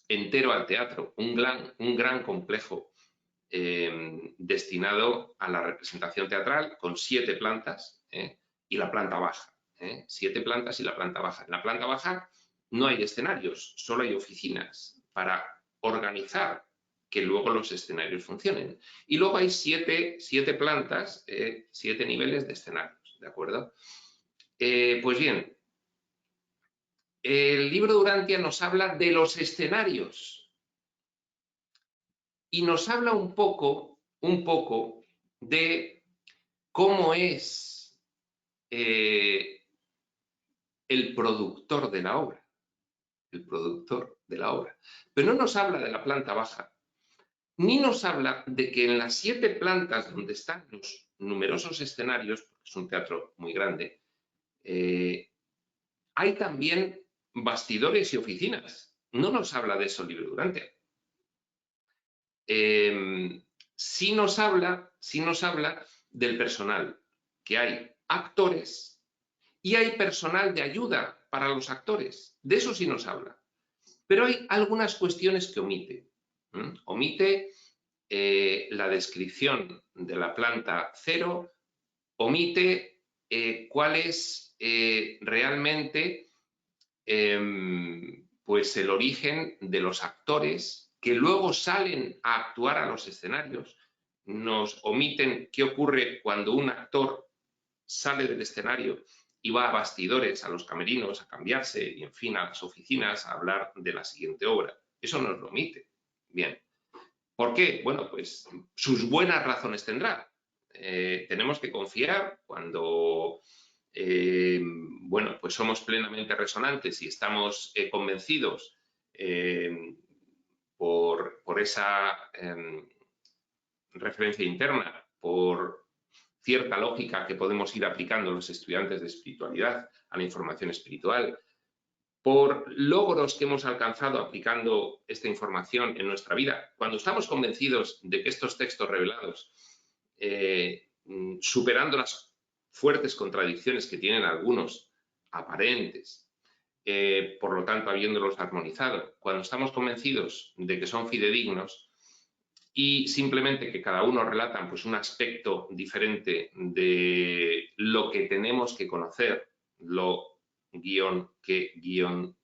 entero al teatro, un gran complejo destinado a la representación teatral con 7 plantas y la planta baja. 7 plantas y la planta baja. En la planta baja no hay escenarios, solo hay oficinas para organizar que luego los escenarios funcionen. Y luego hay 7 plantas, 7 niveles de escenarios, ¿de acuerdo? Pues bien, el libro Durantia nos habla de los escenarios y nos habla un poco de cómo es el productor de la obra. El productor de la obra. Pero no nos habla de la planta baja, ni nos habla de que en las 7 plantas donde están los numerosos escenarios, porque es un teatro muy grande, hay también bastidores y oficinas. No nos habla de eso el libro Durantia. Sí nos habla del personal, que hay actores y hay personal de ayuda para los actores. De eso sí nos habla. Pero hay algunas cuestiones que omite. Omite la descripción de la planta 0, omite cuál es realmente pues el origen de los actores que luego salen a actuar a los escenarios. Nos omiten qué ocurre cuando un actor sale del escenario y va a bastidores, a los camerinos, a cambiarse y, en fin, a las oficinas a hablar de la siguiente obra. Eso nos lo omite. Bien. ¿Por qué? Bueno, pues sus buenas razones tendrá. Tenemos que confiar cuando bueno, pues somos plenamente resonantes y estamos convencidos por esa referencia interna, por cierta lógica que podemos ir aplicando los estudiantes de espiritualidad a la información espiritual, por logros que hemos alcanzado aplicando esta información en nuestra vida. Cuando estamos convencidos de que estos textos revelados, superando las fuertes contradicciones que tienen algunos aparentes, por lo tanto habiéndolos armonizado, cuando estamos convencidos de que son fidedignos y simplemente que cada uno relatan pues, un aspecto diferente de lo que tenemos que conocer, lo guión que guión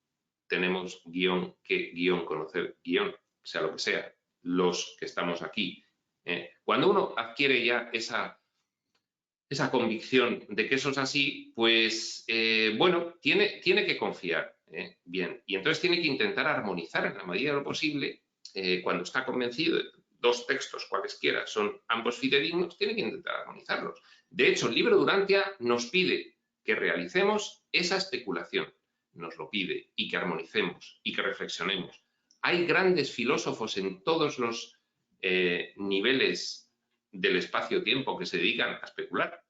tenemos, guión que guión conocer, guión, sea lo que sea, los que estamos aquí. Cuando uno adquiere ya esa convicción de que eso es así, pues, bueno, tiene que confiar. Bien, y entonces tiene que intentar armonizar en la medida de lo posible, cuando está convencido de dos textos, cualesquiera, son ambos fidedignos, tiene que intentar armonizarlos. De hecho, el libro Durantia nos pide que realicemos esa especulación, nos lo pide, y que armonicemos, y que reflexionemos. Hay grandes filósofos en todos los niveles del espacio-tiempo que se dedican a especular,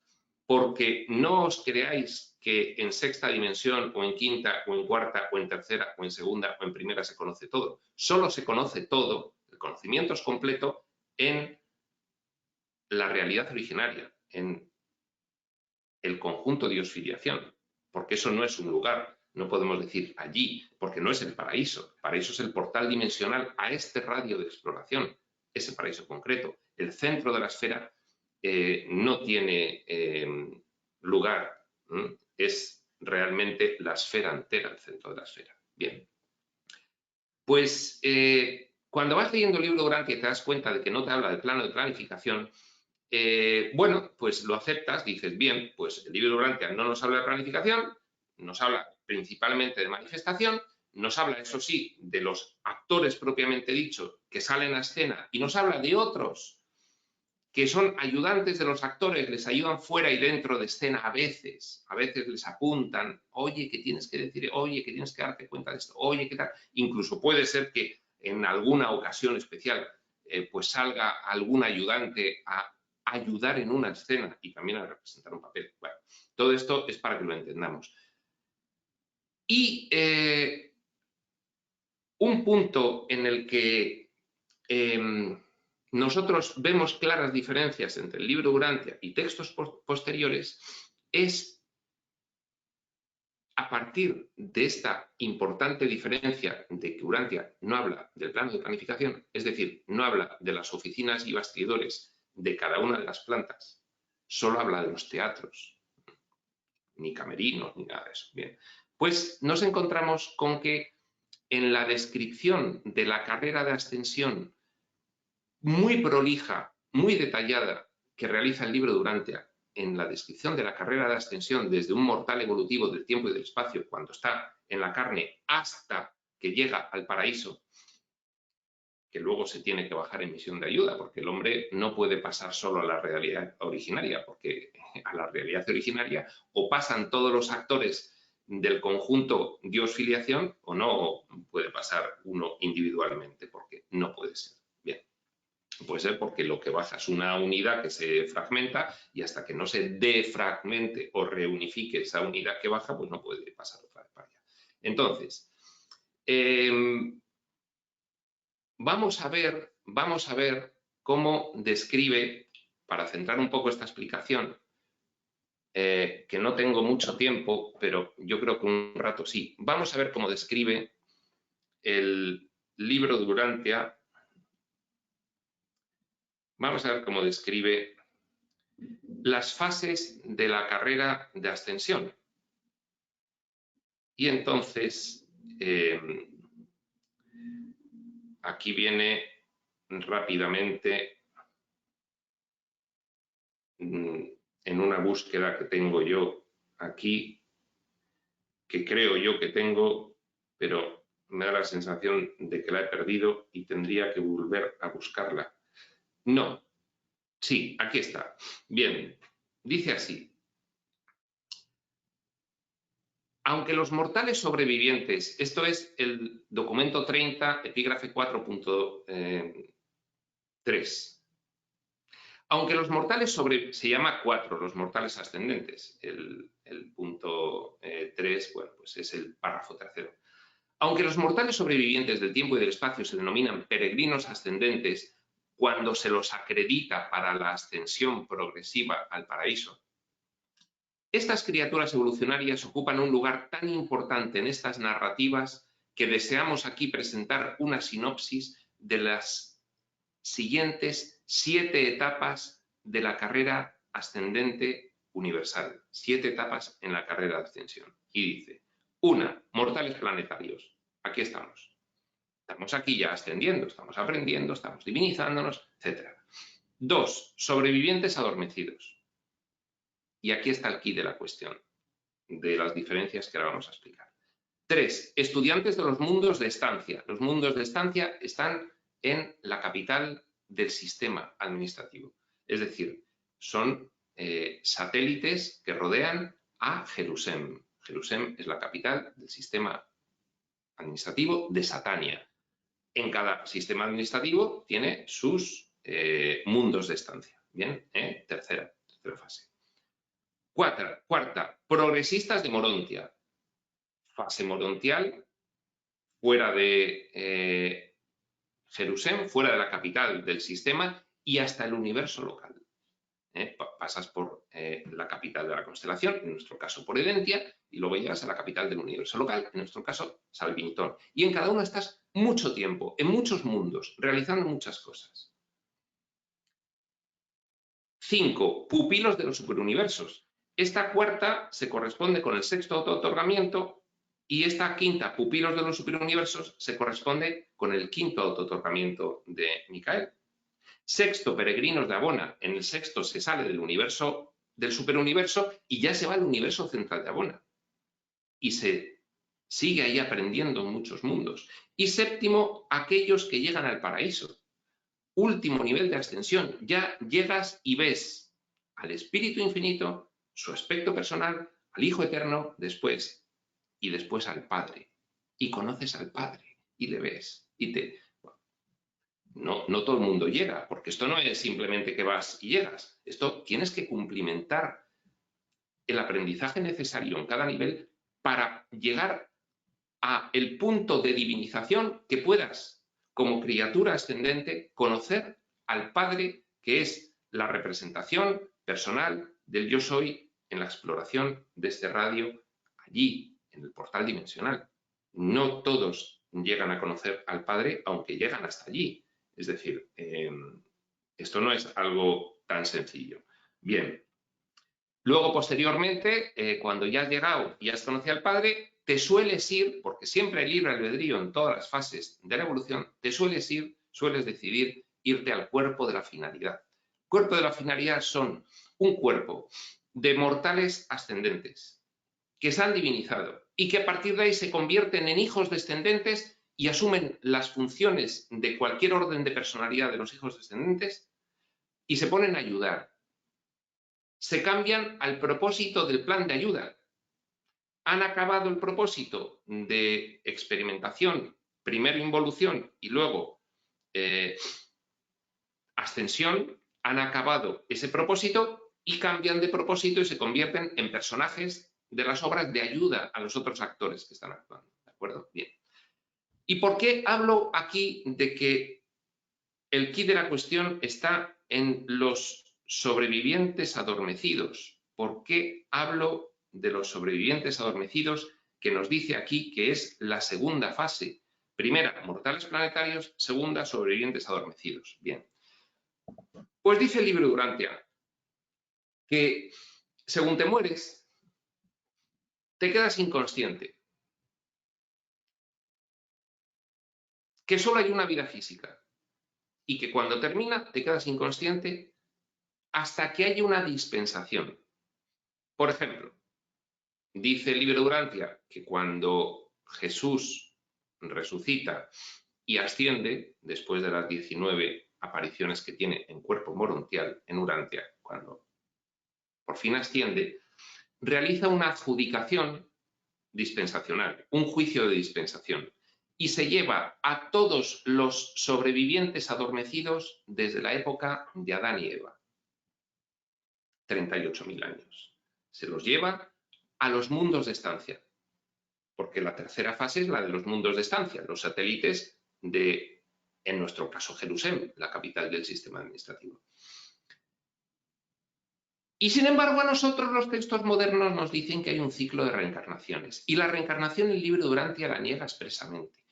porque no os creáis que en sexta dimensión o en quinta o en cuarta o en tercera o en segunda o en primera se conoce todo. Solo se conoce todo, el conocimiento es completo en la realidad originaria, en el conjunto de diosfiliación, porque eso no es un lugar, no podemos decir allí, porque no es el paraíso. El paraíso es el portal dimensional a este radio de exploración, ese paraíso concreto. El centro de la esfera no tiene lugar, es realmente la esfera entera, el centro de la esfera. Bien, pues cuando vas leyendo el libro Durantia y te das cuenta de que no te habla del plano de planificación, bueno, pues lo aceptas, dices, bien, pues el libro Durantia no nos habla de planificación, nos habla principalmente de manifestación, nos habla, eso sí, de los actores propiamente dicho que salen a escena y nos habla de otros que son ayudantes de los actores, les ayudan fuera y dentro de escena a veces les apuntan, oye, ¿qué tienes que decir? Oye, ¿qué tienes que darte cuenta de esto? Oye, ¿qué tal? Incluso puede ser que en alguna ocasión especial pues salga algún ayudante a ayudar en una escena y también a representar un papel. Bueno, todo esto es para que lo entendamos. Y un punto en el que nosotros vemos claras diferencias entre el libro Urantia y textos posteriores es a partir de esta importante diferencia de que Urantia no habla del plano de planificación, es decir, no habla de las oficinas y bastidores de cada una de las plantas, solo habla de los teatros, ni camerinos, ni nada de eso. Bien, pues nos encontramos con que en la descripción de la carrera de ascensión muy prolija, muy detallada, que realiza el libro de Urantia, en la descripción de la carrera de ascensión desde un mortal evolutivo del tiempo y del espacio, cuando está en la carne, hasta que llega al paraíso, que luego se tiene que bajar en misión de ayuda, porque el hombre no puede pasar solo a la realidad originaria, porque a la realidad originaria o pasan todos los actores del conjunto Dios-filiación o no puede pasar uno individualmente, porque no puede ser. Bien. Puede ser porque lo que baja es una unidad que se fragmenta y hasta que no se defragmente o reunifique esa unidad que baja, pues no puede pasar otra vez para allá. Entonces, vamos a ver cómo describe, para centrar un poco esta explicación, que no tengo mucho tiempo, pero yo creo que un rato sí. Vamos a ver cómo describe el libro de Urantia. Vamos a ver cómo describe las fases de la carrera de ascensión. Y entonces, aquí viene rápidamente, en una búsqueda que tengo yo aquí, que creo yo que tengo, pero me da la sensación de que la he perdido y tendría que volver a buscarla. No, sí, aquí está. Bien, dice así. Aunque los mortales sobrevivientes, esto es el documento 30, epígrafe 4.3. Aunque los mortales se llama 4, los mortales ascendentes. El punto 3, bueno, pues es el párrafo tercero. Aunque los mortales sobrevivientes del tiempo y del espacio se denominan peregrinos ascendentes cuando se los acredita para la ascensión progresiva al paraíso, estas criaturas evolucionarias ocupan un lugar tan importante en estas narrativas que deseamos aquí presentar una sinopsis de las siguientes 7 etapas de la carrera ascendente universal. 7 etapas en la carrera de ascensión. Y dice, 1. Mortales planetarios. Aquí estamos. Estamos aquí ya ascendiendo, estamos aprendiendo, estamos divinizándonos, etc. 2. Sobrevivientes adormecidos. Y aquí está el quid de la cuestión, de las diferencias que ahora vamos a explicar. 3. Estudiantes de los mundos de estancia. Los mundos de estancia están en la capital del sistema administrativo. Es decir, son satélites que rodean a Jerusalén. Jerusalén es la capital del sistema administrativo de Satania. En cada sistema administrativo tiene sus mundos de estancia. Bien, tercera fase. Cuarta, progresistas de Morontia. Fase morontial, fuera de Jerusalén, fuera de la capital del sistema y hasta el universo local. Pasas por la capital de la constelación, en nuestro caso por Edentia, y luego llegas a la capital del universo local, en nuestro caso Salviniton. Y en cada uno estás mucho tiempo, en muchos mundos, realizando muchas cosas. 5. Pupilos de los superuniversos. Esta cuarta se corresponde con el sexto autootorgamiento y esta quinta, pupilos de los superuniversos, se corresponde con el quinto autootorgamiento de Micael. Sexto, peregrinos de Abona. En el sexto se sale del universo, del superuniverso, y ya se va al universo central de Abona. Y se sigue ahí aprendiendo en muchos mundos. Y séptimo, aquellos que llegan al paraíso. Último nivel de ascensión. Ya llegas y ves al Espíritu Infinito, su aspecto personal, al Hijo Eterno, después al Padre. Y conoces al Padre y le ves. Y no todo el mundo llega, porque esto no es simplemente que vas y llegas. Esto tienes que cumplimentar el aprendizaje necesario en cada nivel para llegar a el punto de divinización que puedas, como criatura ascendente, conocer al Padre, que es la representación personal del yo soy en la exploración de este radio allí, en el portal dimensional. No todos llegan a conocer al Padre, aunque llegan hasta allí. Es decir, esto no es algo tan sencillo. Bien. Luego, posteriormente, cuando ya has llegado y has conocido al Padre, te sueles ir, porque siempre hay libre albedrío en todas las fases de la evolución, sueles decidir irte al cuerpo de la finalidad. El cuerpo de la finalidad son un cuerpo de mortales ascendentes que se han divinizado y que a partir de ahí se convierten en hijos descendentes y asumen las funciones de cualquier orden de personalidad de los hijos descendentes y se ponen a ayudar. Se cambian al propósito del plan de ayuda. Han acabado el propósito de experimentación, primero involución y luego ascensión, han acabado ese propósito y cambian de propósito y se convierten en personajes de las obras de ayuda a los otros actores que están actuando. ¿De acuerdo? Bien. ¿Y por qué hablo aquí de que el quid de la cuestión está en los sobrevivientes adormecidos? ¿Por qué hablo de los sobrevivientes adormecidos que nos dice aquí que es la segunda fase? Primera, mortales planetarios. Segunda, sobrevivientes adormecidos. Bien. Pues dice el libro Urantia que según te mueres, te quedas inconsciente. Que solo hay una vida física y que cuando termina te quedas inconsciente hasta que haya una dispensación. Por ejemplo, dice el libro Urantia que cuando Jesús resucita y asciende, después de las 19 apariciones que tiene en cuerpo morontial en Urantia, cuando por fin asciende, realiza una adjudicación dispensacional, un juicio de dispensación, y se lleva a todos los sobrevivientes adormecidos desde la época de Adán y Eva, 38.000 años. Se los lleva a los mundos de estancia, porque la tercera fase es la de los mundos de estancia, los satélites de, en nuestro caso, Jerusalén, la capital del sistema administrativo. Y sin embargo, a nosotros los textos modernos nos dicen que hay un ciclo de reencarnaciones, y la reencarnación el libro de Urantia la niega expresamente.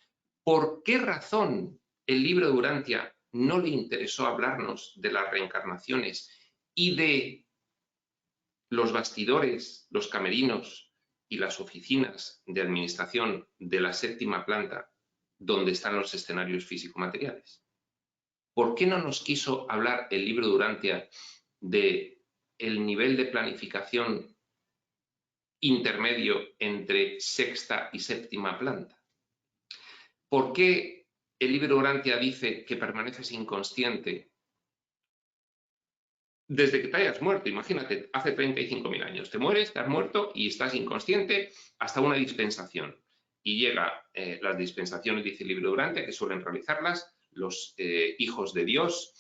¿Por qué razón el libro de Urantia no le interesó hablarnos de las reencarnaciones y de los bastidores, los camerinos y las oficinas de administración de la séptima planta donde están los escenarios físico-materiales? ¿Por qué no nos quiso hablar el libro de Urantia de el nivel de planificación intermedio entre sexta y séptima planta? ¿Por qué el libro Urantia dice que permaneces inconsciente desde que te hayas muerto? Imagínate, hace 35.000 años te mueres, te has muerto y estás inconsciente hasta una dispensación. Y llega las dispensaciones, dice el libro Urantia, que suelen realizarlas los hijos de Dios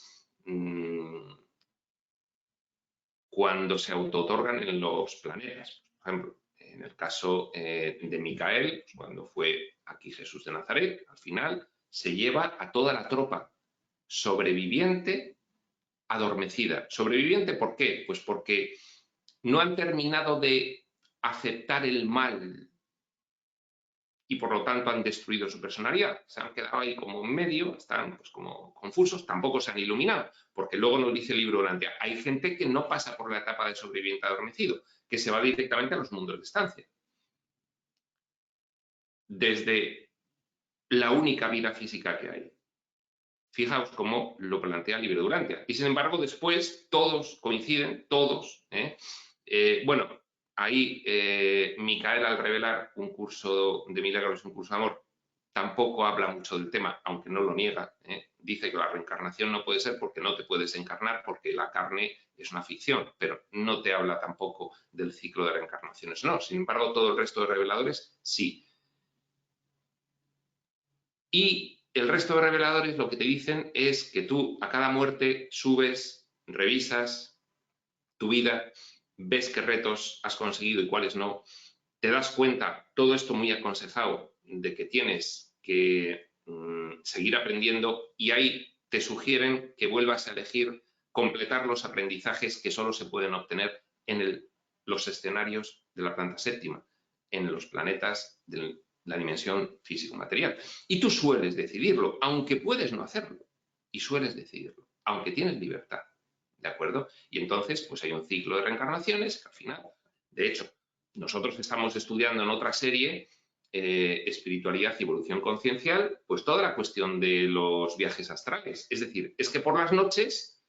cuando se auto-otorgan en los planetas. Por ejemplo, en el caso de Micael, cuando fue aquí Jesús de Nazaret, al final se lleva a toda la tropa sobreviviente adormecida. ¿Sobreviviente por qué? Pues porque no han terminado de aceptar el mal y por lo tanto han destruido su personalidad. Se han quedado ahí como en medio, están pues como confusos, tampoco se han iluminado, porque luego nos dice el libro Urantia, hay gente que no pasa por la etapa de sobreviviente adormecido, que se va directamente a los mundos de estancia. Desde la única vida física que hay. Fijaos cómo lo plantea el libro Urantia. Y sin embargo, después todos coinciden, todos. Bueno, ahí Micael, al revelar un curso de milagros, un curso de amor, tampoco habla mucho del tema, aunque no lo niega. Dice que la reencarnación no puede ser porque no te puedes encarnar, porque la carne es una ficción, pero no te habla tampoco del ciclo de reencarnaciones. No, sin embargo, todo el resto de reveladores sí. Y el resto de reveladores lo que te dicen es que tú a cada muerte subes, revisas tu vida, ves qué retos has conseguido y cuáles no, te das cuenta, todo esto muy aconsejado de que tienes que seguir aprendiendo y ahí te sugieren que vuelvas a elegir completar los aprendizajes que solo se pueden obtener en los escenarios de la planta séptima, en los planetas de la dimensión físico-material. Y tú sueles decidirlo, aunque puedes no hacerlo, y sueles decidirlo, aunque tienes libertad, ¿de acuerdo? Y entonces, pues hay un ciclo de reencarnaciones que al final, de hecho, nosotros estamos estudiando en otra serie, espiritualidad y evolución conciencial, pues toda la cuestión de los viajes astrales. Es decir, es que por las noches,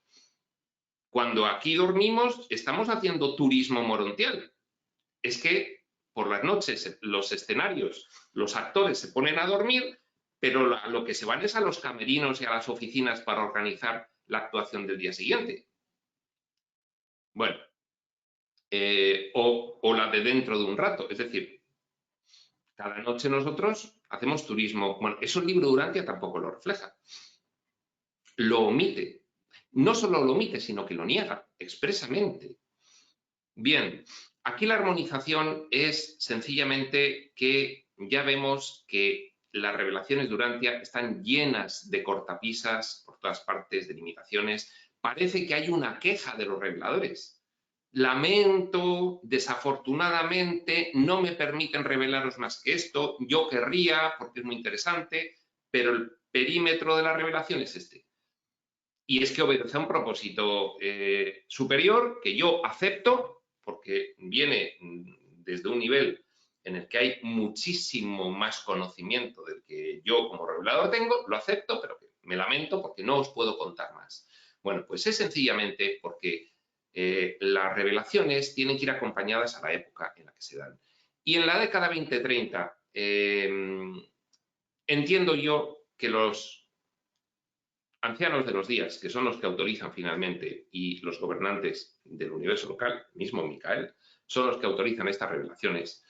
cuando aquí dormimos, estamos haciendo turismo morontial. Es que por las noches los escenarios, los actores se ponen a dormir, pero lo que se van es a los camerinos y a las oficinas para organizar la actuación del día siguiente. Bueno, o la de dentro de un rato. Es decir, cada noche nosotros hacemos turismo. Bueno, eso el libro de Urantia tampoco lo refleja. Lo omite. No solo lo omite, sino que lo niega expresamente. Bien, aquí la armonización es sencillamente que ya vemos que las revelaciones de Urantia están llenas de cortapisas por todas partes, de limitaciones. Parece que hay una queja de los reveladores. Lamento, desafortunadamente, no me permiten revelaros más que esto. Yo querría, porque es muy interesante, pero el perímetro de la revelación es este. Y es que obedece a un propósito superior que yo acepto, porque viene desde un nivel en el que hay muchísimo más conocimiento del que yo como revelador tengo, lo acepto, pero que me lamento porque no os puedo contar más. Bueno, pues es sencillamente porque las revelaciones tienen que ir acompañadas a la época en la que se dan. Y en la década 2030, entiendo yo que los ancianos de los días, que son los que autorizan finalmente, y los gobernantes del universo local, mismo Micael, son los que autorizan estas revelaciones,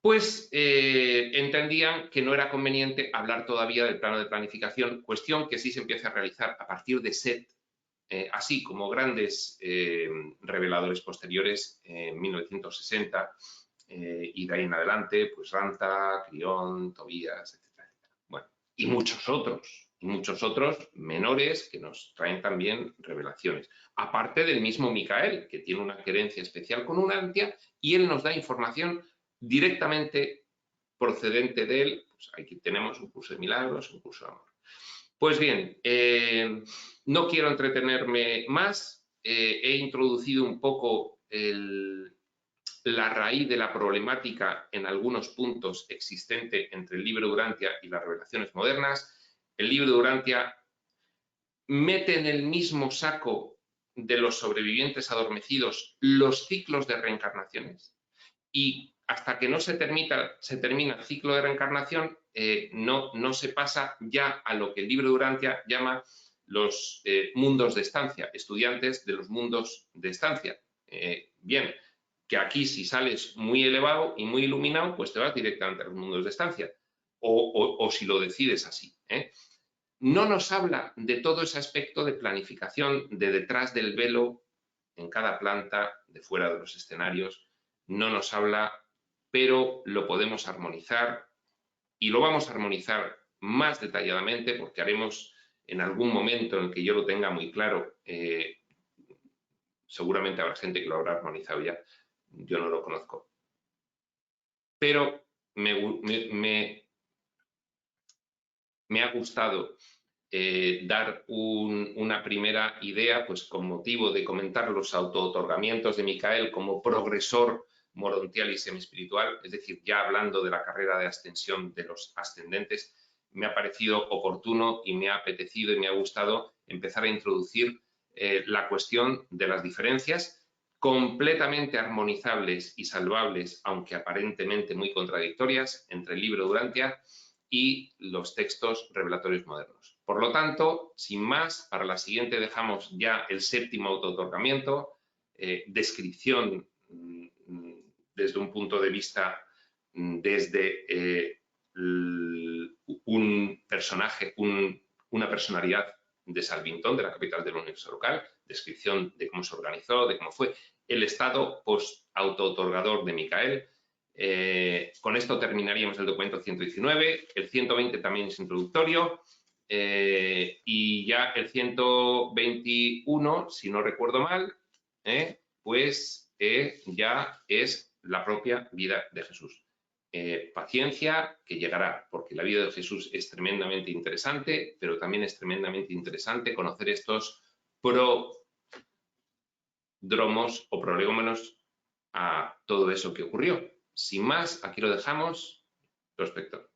pues entendían que no era conveniente hablar todavía del plano de planificación, cuestión que sí se empieza a realizar a partir de Set, así como grandes reveladores posteriores en 1960 y de ahí en adelante, pues Ranta, Crión, Tobías, etcétera. Bueno, y muchos otros menores que nos traen también revelaciones. Aparte del mismo Micael, que tiene una querencia especial con Urantia, y él nos da información directamente procedente de él. Pues aquí tenemos un curso de milagros, un curso de amor. Pues bien, no quiero entretenerme más. He introducido un poco la raíz de la problemática en algunos puntos existente entre el libro de Urantia y las revelaciones modernas. El libro de Urantia mete en el mismo saco de los sobrevivientes adormecidos los ciclos de reencarnaciones y hasta que no se termina el ciclo de reencarnación no se pasa ya a lo que el libro de Urantia llama los mundos de estancia, estudiantes de los mundos de estancia. Bien, que aquí si sales muy elevado y muy iluminado, pues te vas directamente a los mundos de estancia, o si lo decides así. No nos habla de todo ese aspecto de planificación de detrás del velo, en cada planta, de fuera de los escenarios, no nos habla, pero lo podemos armonizar y lo vamos a armonizar más detalladamente porque haremos en algún momento en el que yo lo tenga muy claro, seguramente habrá gente que lo habrá armonizado ya, yo no lo conozco. Pero me ha gustado dar una primera idea, pues con motivo de comentar los auto-otorgamientos de Micael como progresor morontial y semiespiritual, es decir, ya hablando de la carrera de ascensión de los ascendentes, me ha parecido oportuno y me ha apetecido y me ha gustado empezar a introducir la cuestión de las diferencias completamente armonizables y salvables, aunque aparentemente muy contradictorias, entre el libro de Urantia y los textos revelatorios modernos. Por lo tanto, sin más, para la siguiente dejamos ya el séptimo auto-otorgamiento, descripción desde un punto de vista, desde un personaje, una personalidad de Salvintón, de la capital del universo local, descripción de cómo se organizó, de cómo fue el estado post-auto-otorgador de Micael, Con esto terminaríamos el documento 119. El 120 también es introductorio. Y ya el 121, si no recuerdo mal, pues ya es la propia vida de Jesús. Paciencia que llegará, porque la vida de Jesús es tremendamente interesante, pero también es tremendamente interesante conocer estos prodromos o prolegómenos a todo eso que ocurrió. Sin más, aquí lo dejamos. Prospecto.